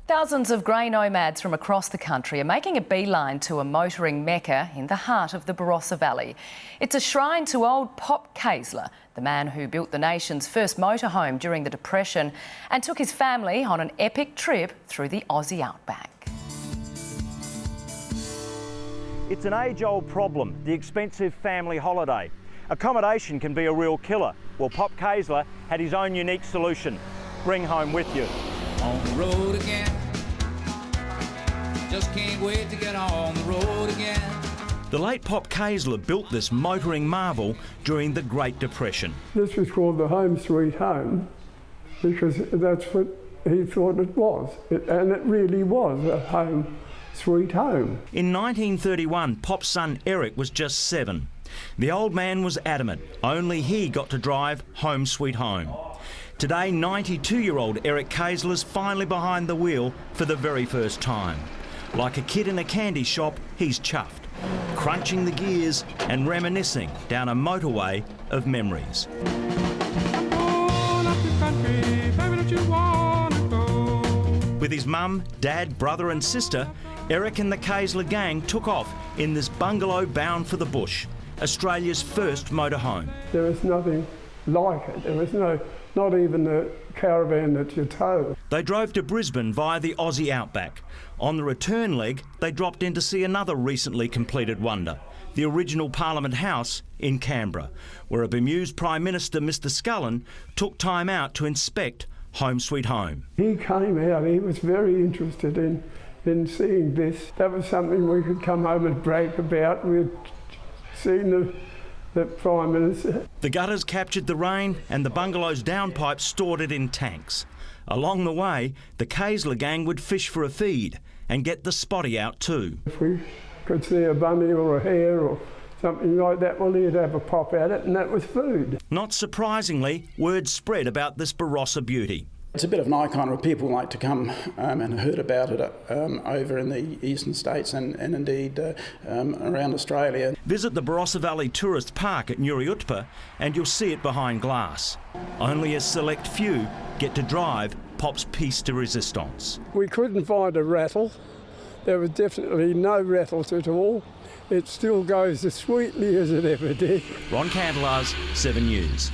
Thousands of grey nomads from across the country are making a beeline to a motoring mecca in the heart of the Barossa Valley. It's a shrine to old Pop Kaesler, the man who built the nation's first motorhome during the Depression and took his family on an epic trip through the Aussie outback. It's an age-old problem, the expensive family holiday. Accommodation can be a real killer. Well, Pop Kaesler had his own unique solution. Bring home with you. On the road again. Just can't wait to get on the road again. The late Pop Kaesler built this motoring marvel during the Great Depression. This was called the Home Sweet Home because that's what he thought it was. And it really was a home sweet home. In 1931, Pop's son Eric was just 7. The old man was adamant only he got to drive Home Sweet Home. Today, 92-year-old Eric Kaesler's finally behind the wheel for the very first time. Like a kid in a candy shop, he's chuffed, crunching the gears and reminiscing down a motorway of memories. With his mum, dad, brother and sister, Eric and the Kaesler gang took off in this bungalow bound for the bush, Australia's first motorhome. There was nothing like it. There was not even a caravan that you tow. They drove to Brisbane via the Aussie outback. On the return leg, they dropped in to see another recently completed wonder, the original Parliament House in Canberra, where a bemused Prime Minister, Mr Scullin, took time out to inspect Home Sweet Home. He came out, he was very interested in seeing this. That was something we could come home and brag about. We'd seen the Prime Minister. The gutters captured the rain and the bungalow's downpipes stored it in tanks. Along the way, the Kaesler gang would fish for a feed and get the spotty out too. If we could see a bunny or a hare or something like that, well, he'd have a pop at it and that was food. Not surprisingly, word spread about this Barossa beauty. It's a bit of an icon where people like to come and heard about it over in the eastern states and indeed around Australia. Visit the Barossa Valley Tourist Park at Nuriutpa and you'll see it behind glass. Only a select few get to drive Pop's piece de resistance. We couldn't find a rattle. There was definitely no rattles at all. It still goes as sweetly as it ever did. Ron Candelars, 7 News.